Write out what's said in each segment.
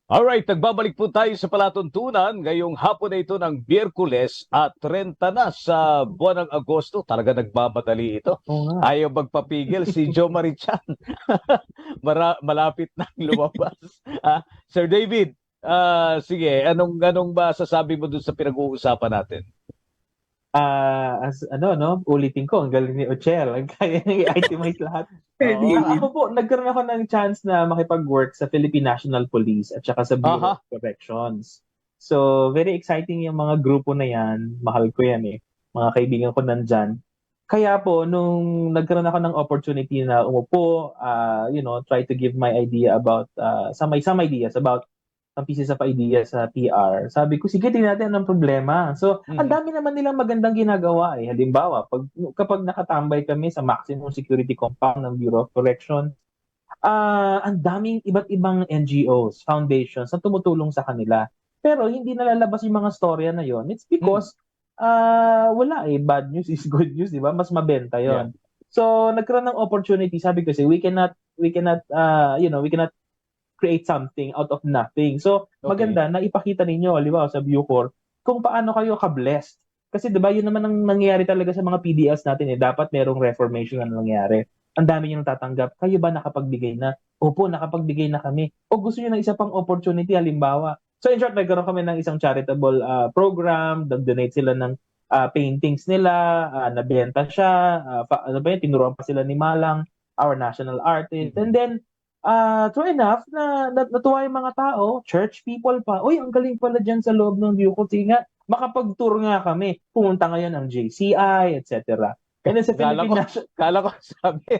Alright, nagbabalik po tayo sa palatuntunan ngayong hapon na ito ng Biyerkules at 30 na sa buwan ng Agosto. Talaga nagmamadali ito. Oo nga. Ayaw magpapigil si Jo Marichan. Malapit nang lumabas. Sir David, sige, anong ba sasabi mo dun sa pinag-uusapan natin? As ano, no, ulitin ko, ang galing ni Ochel. Ang kaya niya i-itemize lahat. Oo. Ako po, nagkaroon ako ng chance na makipag-work sa Philippine National Police at saka sa Bureau Aha. of Corrections. So, very exciting yung mga grupo na yan. Mahal ko yan eh. Mga kaibigan ko nandyan. Kaya po, nung nagkaroon ako ng opportunity na umupo, try to give my idea about, some ideas about ang pieces of ideas sa PR. Sabi ko, sige, tingnan natin anong problema. So, ang Mhm. dami naman nilang magandang ginagawa eh. Halimbawa, kapag nakatambay kami sa maximum security compound ng Bureau of Correction, ang daming iba't ibang NGOs, foundations na tumutulong sa kanila. Pero hindi nalalabas yung mga storya na yon. It's Mhm. because wala eh. Bad news is good news, di ba? Mas mabenta Yeah. yon. So, nagkaroon ng opportunity. Sabi ko kasi, we cannot create something out of nothing. So, Okay. maganda na ipakita ninyo, halimbawa sa Bucor, kung paano kayo ka-blessed. Kasi 'di ba, yun naman ang nangyayari talaga sa mga PDLs natin eh. Dapat merong reformation na nangyayari. Ang dami niyo tatanggap. Kayo ba nakapagbigay na? Opo, nakapagbigay na kami. O gusto niyo ng isa pang opportunity, halimbawa. So in short, nagkaroon kami ng isang charitable program, nag-donate sila ng paintings nila, nabenta siya, ano ba yun, tinuruan pa sila ni Malang, our national artist. And Mhm. then, true enough, natuwa yung mga tao, church people pa. Uy, ang galing pala dyan sa loob ng Bucor. Sige nga, makapag-tour nga kami. Pumunta ngayon ang JCI, etc. And then sa Kala Philippine ko, National, kala ko sabi,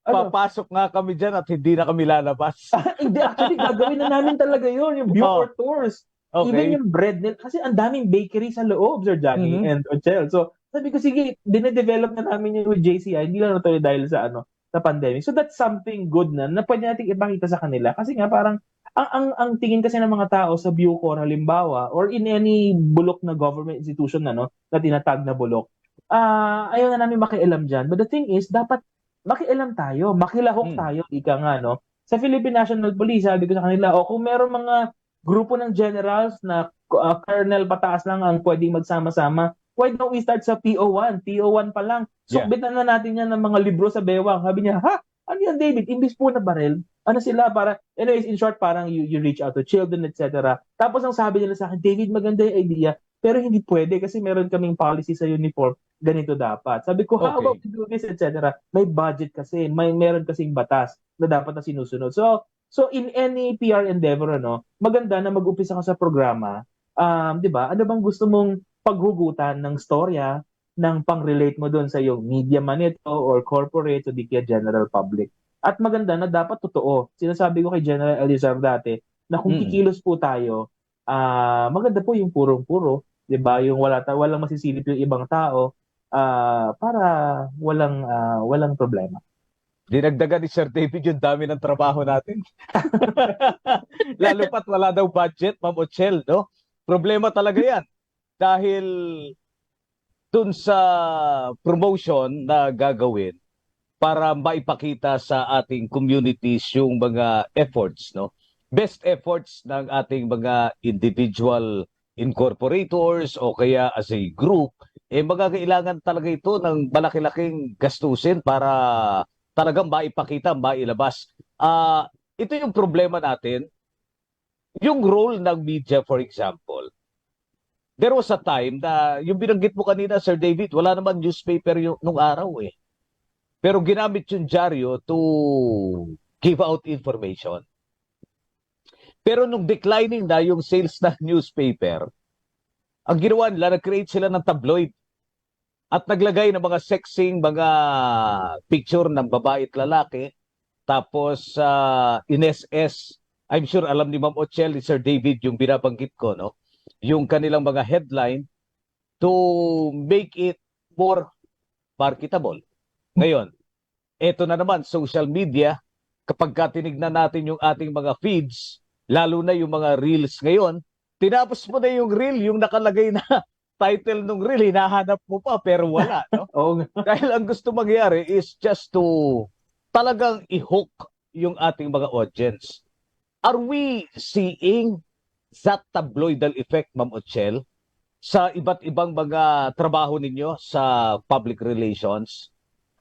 ano, papasok nga kami dyan at hindi na kami lalabas. hindi, actually, gagawin na namin talaga yun, yung Oh, Bucor tours. Even okay. yung bread nila, kasi ang daming bakery sa loob, Sir Johnny Mhm. and Ochel. So, sabi ko, sige, dinedevelop na namin yun with JCI, hindi lang natuloy dahil sa sa pandemic. So, that's something good na pwede natin ipakita sa kanila. Kasi nga, parang, ang tingin kasi ng mga tao sa Bucor, halimbawa, or in any bulok na government institution na tinatag na bulok, ayaw na namin makialam dyan. But the thing is, dapat makialam tayo, makilahok Mm. tayo, ika nga, no? Sa Philippine National Police, sabi ko sa kanila, o kung meron mga grupo ng generals na colonel pataas lang ang pwedeng magsama-sama, why don't we start sa PO1? PO1 pa lang. Yeah. Sukbitan na natin yan ng mga libro sa bewang. Sabi niya, ha? Ano yan, David? Imbis po na baril? Ano sila? Anyways, in short, parang you reach out to children, etc. Tapos ang sabi nila sa akin, David, maganda yung idea, pero hindi pwede kasi meron kaming policy sa uniform, ganito dapat. Sabi ko, how about Okay. we do this, etc. May budget kasi, meron kasing batas na dapat na sinusunod. So in any PR endeavor, maganda na mag-umpisa ka sa programa. 'Di ba? Ano bang gusto mong paghugutan ng storya ng pang-relate mo doon sa yung media man ito or corporate o di kaya general public. At maganda na dapat totoo. Sinasabi ko kay General Elizar dati na kung Mm. kikilos po tayo, maganda po yung purong-puro, 'di ba? Yung walang masisilip yung ibang tao, para walang problema. Dinagdagan ni Sir David yung dami ng trabaho natin. Lalo pat wala daw budget, Ma'am Ochel, no? Problema talaga yan. Dahil dun sa promotion na gagawin para maipakita sa ating communities yung mga efforts, no? Best efforts ng ating mga individual incorporators o kaya as a group, eh magkakailangan talaga ito ng malaki-laking gastusin para talagang maipakita, mailabas. Ito yung problema natin, yung role ng media, for example. There was a time na, yung binanggit mo kanina, Sir David, wala naman newspaper yung, nung araw eh. Pero ginamit yung dyaryo to give out information. Pero nung declining na yung sales ng newspaper, ang ginawa nila, nag-create sila ng tabloid at naglagay ng mga sexing, mga picture ng babae at lalaki. Tapos in SS, I'm sure alam ni Ma'am Ochel, ni Sir David yung binabanggit ko, no? Yung kanilang mga headline to make it more marketable. Ngayon, eto na naman, social media, kapag tinignan natin yung ating mga feeds, lalo na yung mga reels ngayon, tinapos mo na yung reel, yung nakalagay na title ng reel, hinahanap mo pa, pero wala, no? Oo nga. Dahil ang gusto mangyari is just to talagang i-hook yung ating mga audience. Are we seeing that tabloidal effect, Ma'am Ochel, sa iba't ibang mga trabaho ninyo sa public relations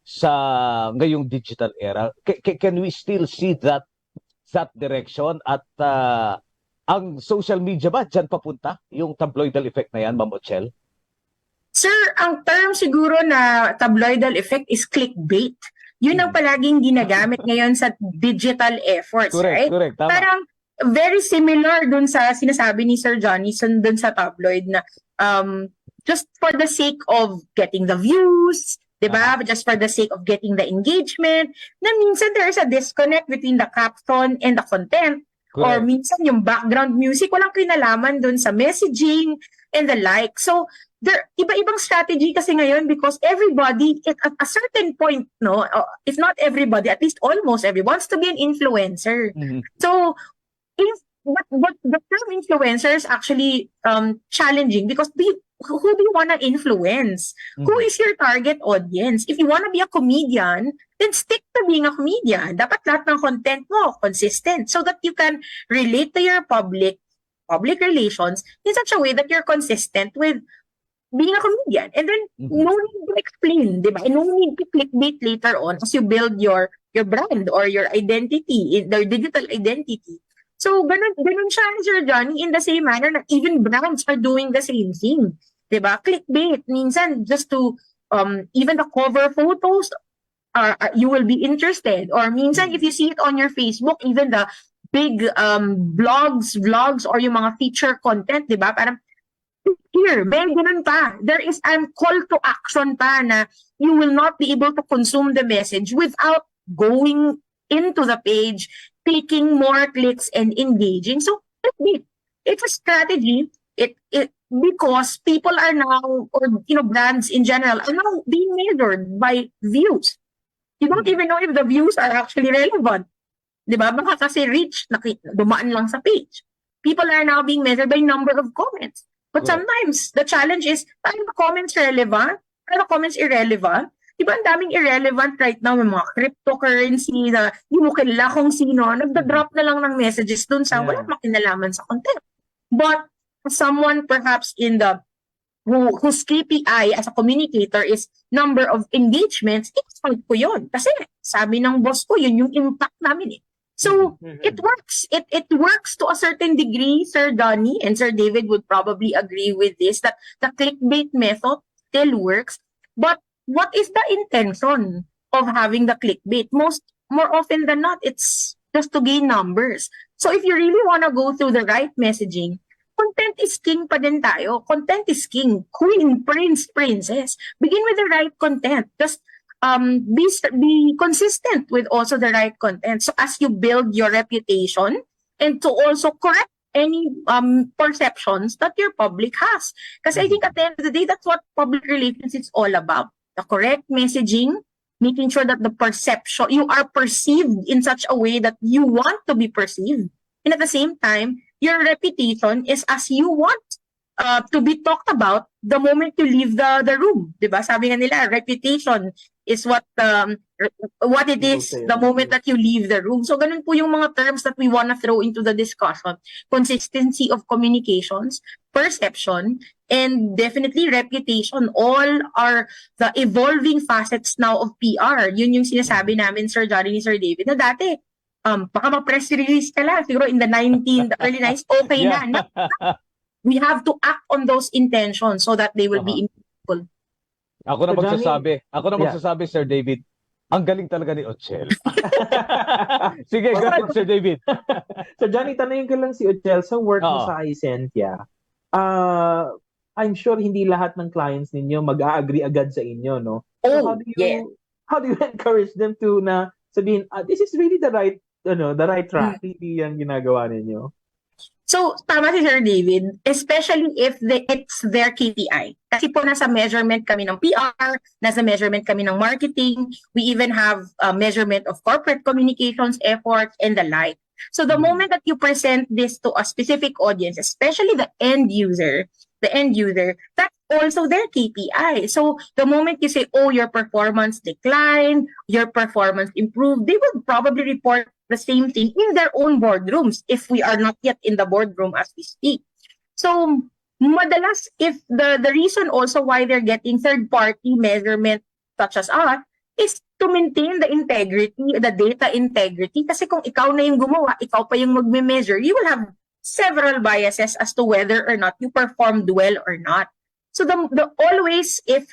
sa ngayong digital era? Can we still see that direction at ang social media ba dyan papunta yung tabloidal effect na yan, Ma'am Ochel? Sir, ang term siguro na tabloidal effect is clickbait. Yun ang palaging ginagamit ngayon sa digital efforts, right? Correct, tama. Parang very similar dun sa sinasabi ni Sir Johnny dun sa tabloid na just for the sake of getting the views, diba? Just for the sake of getting the engagement, na minsan there is a disconnect between the caption and the content. Or minsan yung background music, walang kinalaman dun sa messaging and the like. So, there iba-ibang strategy kasi ngayon because everybody at a certain point, no, if not everybody, at least almost everyone wants to be an influencer. So, but the term influencer is actually challenging because who do you want to influence? Who is your target audience? If you want to be a comedian, then stick to being a comedian. Dapat lahat ng content mo consistent so that you can relate to your public relations in such a way that you're consistent with being a comedian. And then no need to explain, di ba? And no need to clickbait later on as you build your brand or your identity, their digital identity. So, ganun siya, Sir Johnny, in the same manner na even brands are doing the same thing. Diba? Clickbait, minsan, just to, even the cover photos, you will be interested. Or minsan, if you see it on your Facebook, even the big vlogs, or yung mga feature content, diba? Parang, here, may ganun pa. There is a call to action pa na you will not be able to consume the message without going into the page, clicking more clicks and engaging. So it's a strategy. It because people are now, or brands in general are now being measured by views. You don't even know if the views are actually relevant. Diba? Baka kasi reach, dumaan lang sa page. People are now being measured by number of comments. But sometimes the challenge is, are the comments relevant? Are the comments irrelevant? Diba ang daming irrelevant right now, may mga cryptocurrency na hindi mo kilala kung sino, nagda-drop na lang ng messages dun sa wala makinalaman sa content. But someone perhaps whose KPI as a communicator is number of engagements, expect ko yun. Kasi sabi ng boss ko, yun yung impact namin eh. So, it works. It works to a certain degree, Sir Donnie and Sir David would probably agree with this, that the clickbait method still works. But what is the intention of having the clickbait? More often than not, it's just to gain numbers. So if you really want to go through the right messaging, content is king pa din tayo. Content is king. Queen, prince, princess. Begin with the right content. Just be consistent with also the right content. So as you build your reputation and to also correct any perceptions that your public has. Kasi I think at the end of the day, that's what public relations is all about. The correct messaging, making sure that the perception, you are perceived in such a way that you want to be perceived. And at the same time, your reputation is as you want to be talked about the moment you leave the room. Diba? Sabi nga nila, reputation is what it is the moment that you leave the room. So ganun po yung mga terms that we want to throw into the discussion. Consistency of communications, perception, and definitely reputation. All are the evolving facets now of PR. Yun yung sinasabi namin, Sir Johnny and Sir David, na dati, baka ma-press release ka lang, siguro in the early 90s, okay na. We have to act on those intentions so that they will be impactful. Ako na magsasabi, Sir David, ang galing talaga ni Ochel. Sige, galing, Sir David. So, Johnny, tanongin ko lang si Ochel, sa work mo sa Isentia, I'm sure hindi lahat ng clients ninyo mag-a-agree agad sa inyo, no? So how do you encourage them to na sabihin, this is really the right track, hindi yan ginagawa ninyo? So, tama si Sir David, especially if it's their KPI. Kasi po nasa measurement kami ng PR, nasa measurement kami ng marketing, we even have a measurement of corporate communications efforts and the like. So the moment that you present this to a specific audience, especially the end user, that's also their KPI. So the moment you say, oh, your performance declined, your performance improved, they will probably report the same thing in their own boardrooms if we are not yet in the boardroom as we speak. So, madalas, if the reason also why they're getting third-party measurement such as us is to maintain the integrity, the data integrity. Kasi kung ikaw na yung gumawa, ikaw pa yung magme-measure, you will have several biases as to whether or not you performed well or not. So the always if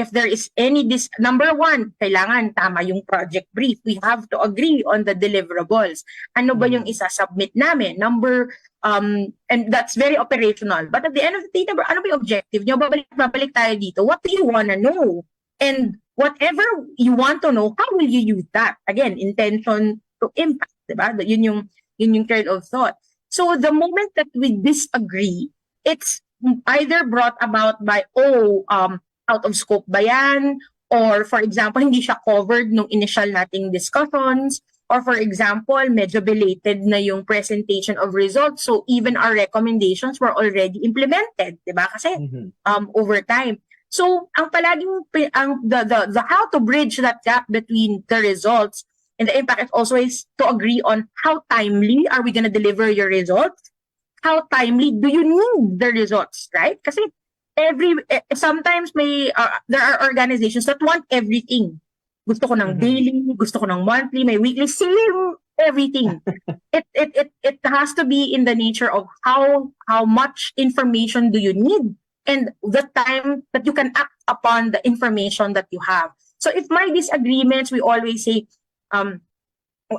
there is any number one, kailangan tama yung project brief. We have to agree on the deliverables. Ano ba yung isa-submit namin? And that's very operational. But at the end of the day, ano ba yung objective nyo? Babalik tayo dito. What do you wanna know? And whatever you want to know, how will you use that? Again, intention to impact, diba? Yun yung train of thought. So the moment that we disagree, it's either brought about by, out of scope ba yan? Or for example, hindi siya covered nung initial nating discussions. Or for example, medyo belated na yung presentation of results. So even our recommendations were already implemented, diba? Kasi over time. So ang palaging the how to bridge that gap between the results and the impact also is to agree on how timely are we going to deliver your results. How timely do you need the results, right? Kasi sometimes there are organizations that want everything. Gusto ko ng daily, gusto ko ng monthly, may weekly, same everything. It has to be in the nature of how much information do you need and the time that you can act upon the information that you have. So if my disagreements, we always say,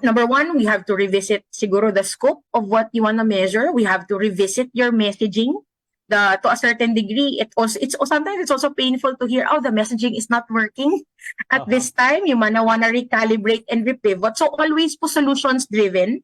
number one, we have to revisit siguro the scope of what you want to measure. We have to revisit your messaging. To a certain degree, sometimes it's also painful to hear, the messaging is not working at this time. You wanna recalibrate and repivot. So always po solutions driven.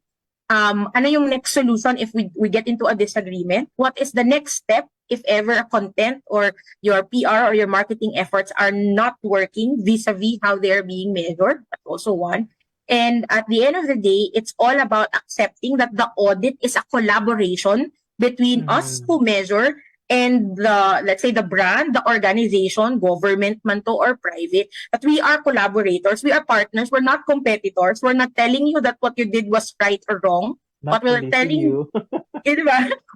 Ano yung next solution if we get into a disagreement? What is the next step if ever a content or your PR or your marketing efforts are not working vis-a-vis how they are being measured? That's also one. And at the end of the day, it's all about accepting that the audit is a collaboration between us who measure and let's say the brand, the organization, government man to or private, that we are collaborators, we are partners, we're not competitors, we're not telling you that what you did was right or wrong. What we're telling you,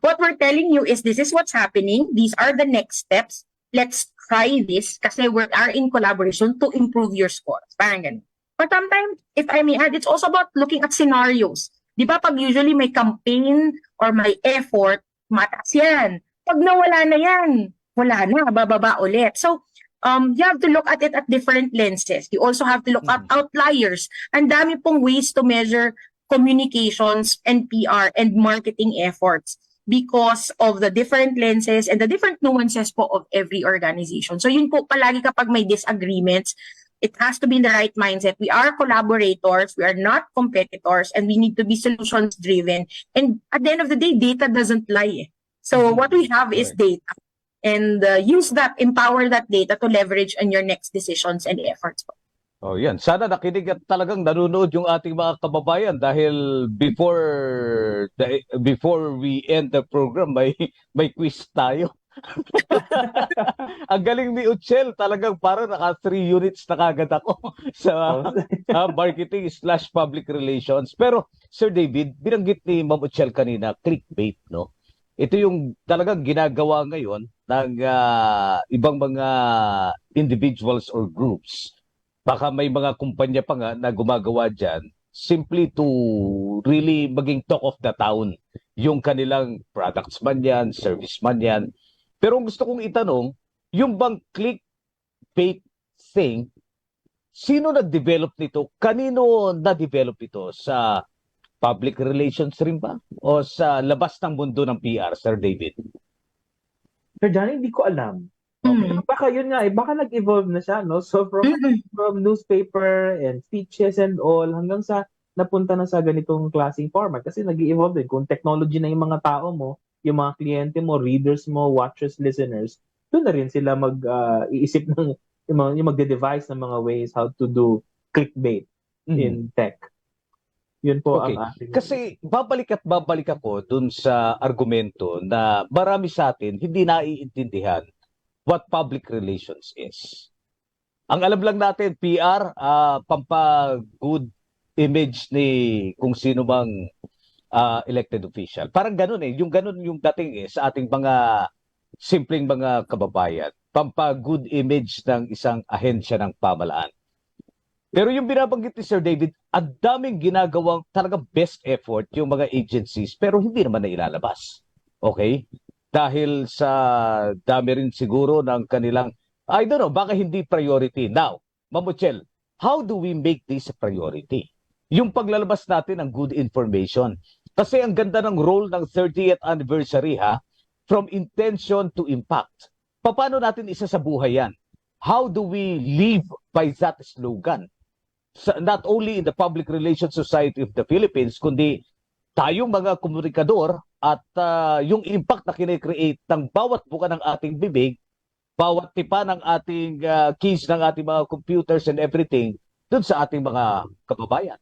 what we're telling you is this is what's happening, these are the next steps, let's try this kasi we are in collaboration to improve your scores. Parang ganun. But sometimes, if I may add, it's also about looking at scenarios. Di ba pag usually may campaign or may effort, mataas yan. Pag nawala na yan, wala na, bababa ulit. So, you have to look at it at different lenses. You also have to look at outliers. Ang dami pong ways to measure communications and PR and marketing efforts because of the different lenses and the different nuances po of every organization. So yun po palagi kapag may disagreements, it has to be in the right mindset. We are collaborators, we are not competitors, and we need to be solutions driven. And at the end of the day, data doesn't lie. So what we have is data. And use that, empower that data to leverage on your next decisions and efforts. Oh, yan. Sana nakinig at talagang nanonood yung ating mga kababayan dahil before we end the program, may quiz tayo. Ang galing ni Uchel, talagang parang naka 3 units na kagad ako sa marketing/public relations. Pero Sir David, binanggit ni Ma'am Uchel kanina, clickbait, no? Ito yung talagang ginagawa ngayon ng ibang mga individuals or groups. Baka may mga kumpanya pa nga na gumagawa dyan simply to really maging talk of the town. Yung kanilang products man yan, service man yan. Pero gusto kong itanong, yung bang clickbait thing, sino nag-develop nito? Kanino na-develop ito? Sa public relations rin ba? O sa labas ng mundo ng PR, Sir David? Sir Johnny, hindi ko alam. Okay. Baka yun nga, baka nag-evolve na siya, no? So from newspaper and speeches and all, hanggang sa napunta na sa ganitong klaseng format. Kasi nag-evolve din. Kung technology na yung mga tao mo, yung mga kliyente mo, readers mo, watchers, listeners, doon na rin sila mag-iisip ng, yung magde-devise ng mga ways how to do clickbait in tech. Yun po ang ating... Kasi babalik ako dun sa argumento na marami sa atin hindi naiintindihan what public relations is. Ang alam lang natin, PR, pampa-good image ni kung sino bang elected official. Parang ganun eh. Yung ganun yung dating eh sa ating mga simpleng mga kababayan. Pampa-good image ng isang ahensya ng pamalaan. Pero yung binabanggit ni Sir David, ang daming ginagawang talagang best effort yung mga agencies pero hindi naman na ilalabas. Okay? Dahil sa dami rin siguro ng kanilang, I don't know, baka hindi priority. Now, Mamuchel, how do we make this a priority? Yung paglalabas natin ng good information. Kasi ang ganda ng role ng 30th anniversary ha, from intention to impact. Paano natin isa sa buhay yan? How do we live by that slogan? Not only in the Public Relations Society of the Philippines, kundi tayong mga komunikador at yung impact na kine-create ng bawat buka ng ating bibig, bawat tipa ng ating keys ng ating mga computers and everything dun sa ating mga kababayan.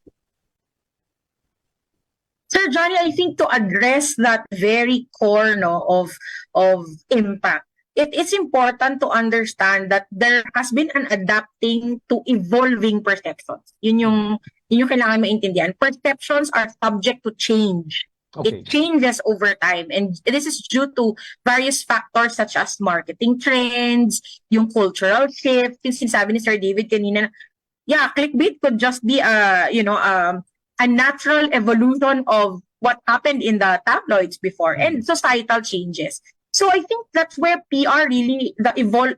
Sir Johnny, I think to address that very core of impact, it's important to understand that there has been an adapting to evolving perceptions. Yun yung kailangan maintindihan. Perceptions are subject to change. Okay. It changes over time, and this is due to various factors such as marketing trends, yung cultural shift, yung sinasabi ni Sir David kanina, yeah, clickbait could just be a natural evolution of what happened in the tabloids before and societal changes. So I think that's where PR really, the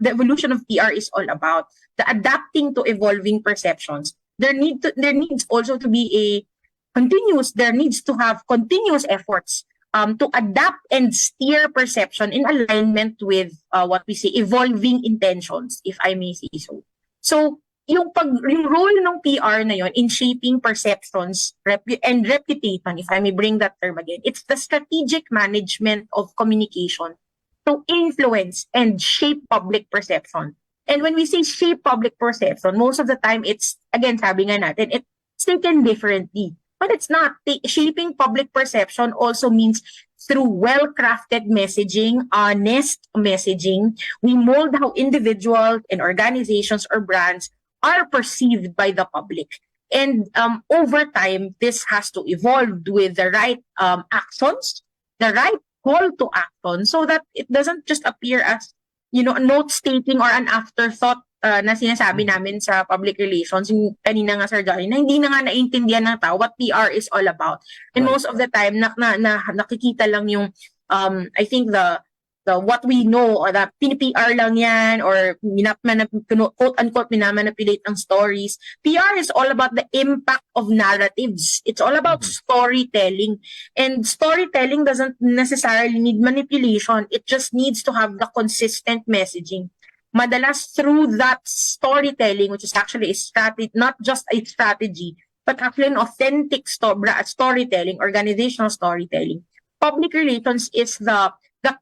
evolution of PR is all about, the adapting to evolving perceptions. There needs also to be there needs to have continuous efforts to adapt and steer perception in alignment with what we say evolving intentions, if I may say so. So yung role ng PR na yon in shaping perceptions and reputation, if I may bring that term again, it's the strategic management of communication to influence and shape public perception. And when we say shape public perception, most of the time it's, again, sabi nga natin, it's taken differently. But it's not. Shaping public perception also means through well-crafted messaging, honest messaging, we mold how individuals and organizations or brands are perceived by the public. And over time, this has to evolve with the right actions, the right call to action, so that it doesn't just appear as, a note-taking or an afterthought na sinasabi namin sa public relations, yung kanina nga Sir Johnny, na hindi na nga naiintindihan ng tao what PR is all about. And most of the time, nakikita lang yung, I think the what we know, or the pin-PR lang yan, or quote-unquote minamanipulate ang stories. PR is all about the impact of narratives. It's all about storytelling. And storytelling doesn't necessarily need manipulation. It just needs to have the consistent messaging. Madalas through that storytelling, which is actually a strategy, not just a strategy, but actually an authentic storytelling, organizational storytelling. Public relations is the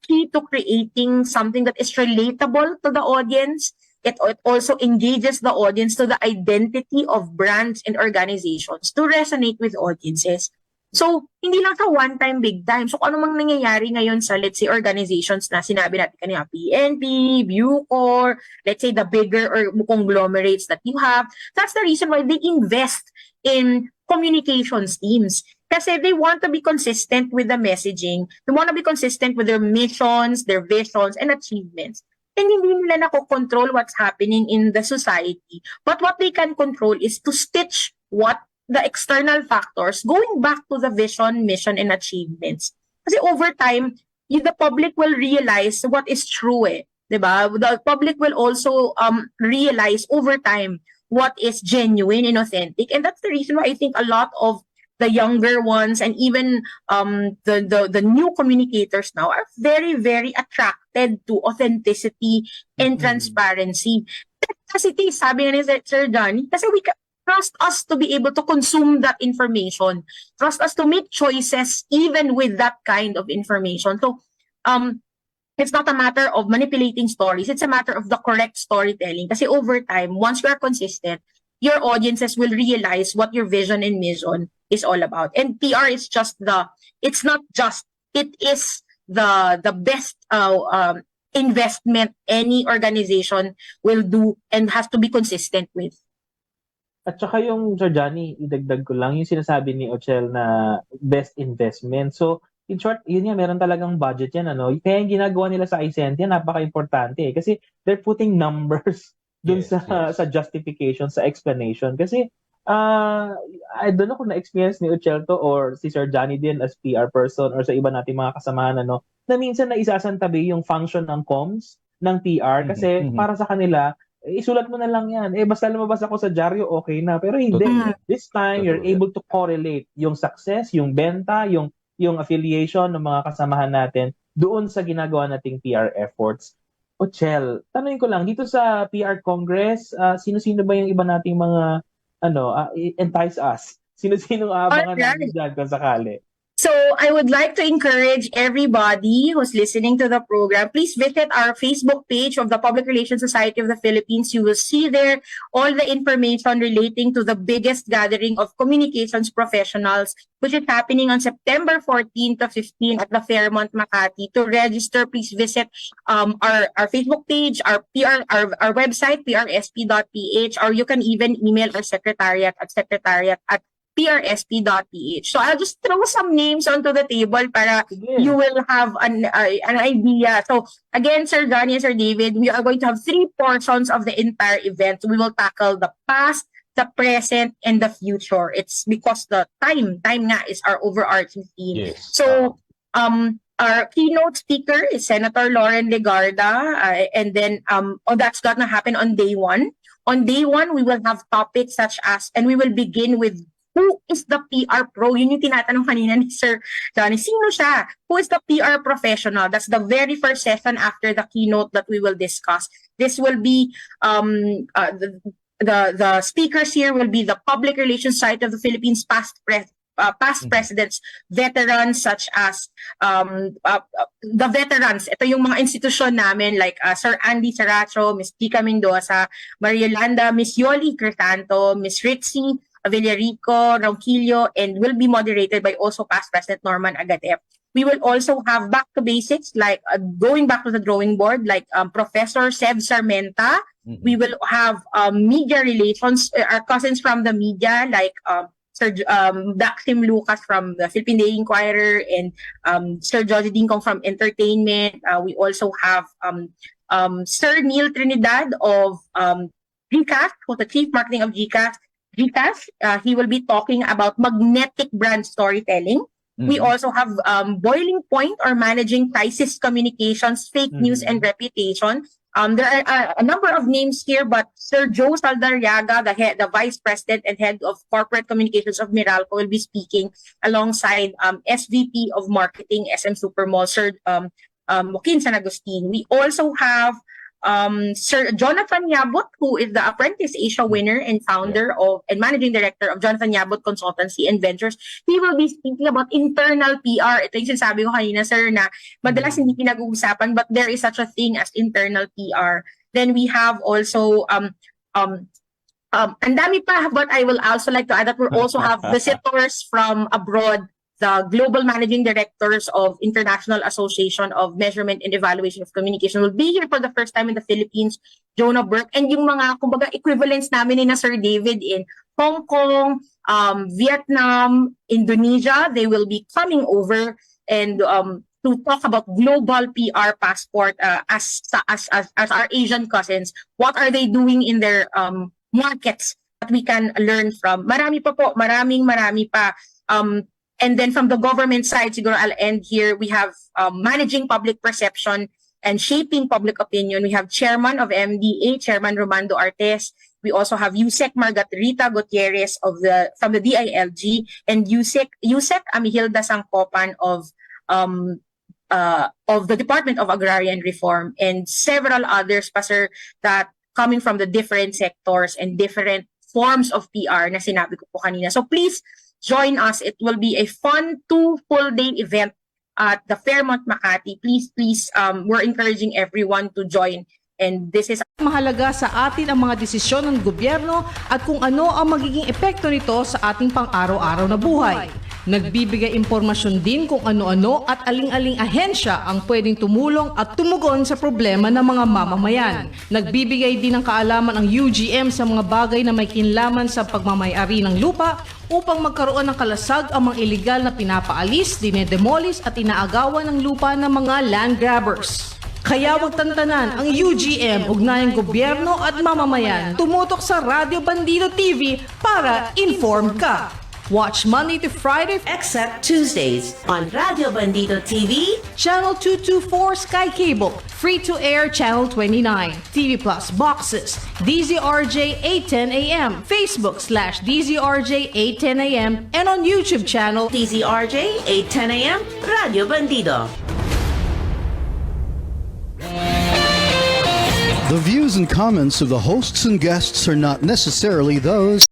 key to creating something that is relatable to the audience. It also engages the audience to the identity of brands and organizations to resonate with audiences. So, hindi lang sa one-time, big time. So, ano mang nangyayari ngayon sa, let's say, organizations na sinabi natin kanina, PNP, Bucor, let's say the bigger or conglomerates that you have, that's the reason why they invest in communications teams. Kasi they want to be consistent with the messaging. They want to be consistent with their missions, their visions, and achievements. And hindi nila nakokontrol what's happening in the society. But what they can control is to stitch what the external factors going back to the vision, mission, and achievements. Kasi over time, the public will realize what is true eh. Diba? The public will also realize over time what is genuine and authentic. And that's the reason why I think a lot of the younger ones and even the new communicators now are very, very attracted to authenticity and transparency. Kasi sabi nga ni Sir Johnny, kasi we trust us to be able to consume that information. Trust us to make choices even with that kind of information. So, it's not a matter of manipulating stories. It's a matter of the correct storytelling. Kasi over time, once you are consistent, your audiences will realize what your vision and mission is all about. And PR is just it is the best investment any organization will do and has to be consistent with. At saka yung Sir Johnny, idagdag ko lang yung sinasabi ni Ochel na best investment. So, in short, yun nga, meron talagang budget yan. Ano? Kaya yung ginagawa nila sa Isentia, napaka-importante. Kasi they're putting numbers dun Yes, sa yes. sa justification, sa explanation. Kasi, I don't know kung na-experience ni Ochel to or si Sir Johnny din as PR person or sa iba nating mga kasamahan, ano, na minsan na isasantabi yung function ng comms, ng PR, kasi para sa kanila, isulat mo na lang yan. Basta lumabas ako sa dyaryo, okay na. Pero hindi. Totoo. This time, you're Totoo yan. able to correlate yung success, yung benta, yung affiliation ng mga kasamahan natin doon sa ginagawa nating PR efforts. Ochel, tanungin ko lang, dito sa PR Congress, sino-sino ba yung iba nating mga, entice us? Sino-sino aabangan Alright. namin dyan kung sakali? So I would like to encourage everybody who's listening to the program, please visit our Facebook page of the Public Relations Society of the Philippines. You will see there all the information relating to the biggest gathering of communications professionals, which is happening on September 14 to 15 at the Fairmont, Makati. To register, please visit our Facebook page, our website, PRSP.ph, or you can even email our secretariat at PRSP.ph. So I'll just throw some names onto the table para Sige. you will have an idea. So again, Sir Johnny and Sir David, we are going to have 3 portions of the entire event. We will tackle the past, the present, and the future. It's because the time nga is our overarching theme. Yes. So our keynote speaker is Senator Lauren Legarda, and then that's gonna happen on day 1. On day 1, we will have topics such as, and we will begin with who is the PR pro? Yun yung tinatanong kanina ni Sir Johnny. Sino siya? Who is the PR professional? That's the very first session after the keynote that we will discuss. This will be the speakers here will be the Public Relations Society of the Philippines, past presidents, veterans such as the veterans. Ito yung mga institusyon namin like Sir Andy Saracho, Ms. Kika Mendoza, Maria Yolanda, Ms. Yoli Crisanto, Ms. Ritzy Villarico, Ronquillo, and will be moderated by also past President Norman Agatep. We will also have back to basics, like going back to the drawing board, like Professor Sev Sarmenta. We will have media relations, our cousins from the media, like Sir Daxim Lucas from the Philippine Daily Inquirer, and Sir Joji Dingkong from Entertainment. We also have Sir Neil Trinidad of GCash, who's the Chief Marketing of GCash. He will be talking about magnetic brand storytelling. We also have Boiling Point, or Managing Crisis Communications, Fake News and Reputation. There are a number of names here, but Sir Joe Saldarriaga, the Vice President and Head of Corporate Communications of Meralco, will be speaking alongside SVP of Marketing, SM Supermall, Sir Joaquin San Agustin. We also have Sir Jonathan Yabot, who is the Apprentice Asia winner and founder of and managing director of Jonathan Yabot Consultancy and Ventures. He will be speaking about internal PR. Ito yung sinasabi ko kanina, sir, na madalas hindi pinag-uusapan, but there is such a thing as internal PR. Then we have also ang dami pa, but I will also like to add that we also have visitors from abroad. The Global Managing Directors of International Association of Measurement and Evaluation of Communication will be here for the first time in the Philippines, Jonah Burke, and yung mga, kumbaga, equivalents namin ni na Sir David in Hong Kong, Vietnam, Indonesia. They will be coming over and to talk about global PR passport as our Asian cousins. What are they doing in their markets that we can learn from? Marami pa po, marami pa. And then from the government side, siguro I'll end here. We have managing public perception and shaping public opinion. We have Chairman of MDA, Chairman Romando Artes. We also have Yusek Margarita Gutierrez from the DILG, and Yusek Amihilda Sangkopan of the Department of Agrarian Reform, and several others pa, sir, that coming from the different sectors and different forms of PR na sinabi ko po kanina. So please join us. It will be a fun 2 full day event at the Fairmont, Makati. Please, we're encouraging everyone to join. And this is mahalaga sa atin ang mga desisyon ng gobyerno at kung ano ang magiging epekto nito sa ating pang-araw-araw na buhay. Nagbibigay impormasyon din kung ano-ano at aling-aling ahensya ang pwedeng tumulong at tumugon sa problema ng mga mamamayan. Nagbibigay din ng kaalaman ang UGM sa mga bagay na may kinlaman sa pagmamayari ng lupa upang magkaroon ng kalasag ang mga iligal na pinapaalis, dinedemolis at inaagawan ng lupa ng mga land grabbers. Kaya wag tantanan ang UGM, ugnayang gobyerno at mamamayan. Tumutok sa Radyo Bandido TV para informed ka. Watch Monday to Friday, Except Tuesdays on Radio Bandito TV, Channel 224 Sky Cable, Free to Air Channel 29, TV Plus Boxes, DZRJ 810 AM, Facebook/DZRJ 810 AM, and on YouTube channel DZRJ 810 AM, Radio Bandido. The views and comments of the hosts and guests are not necessarily those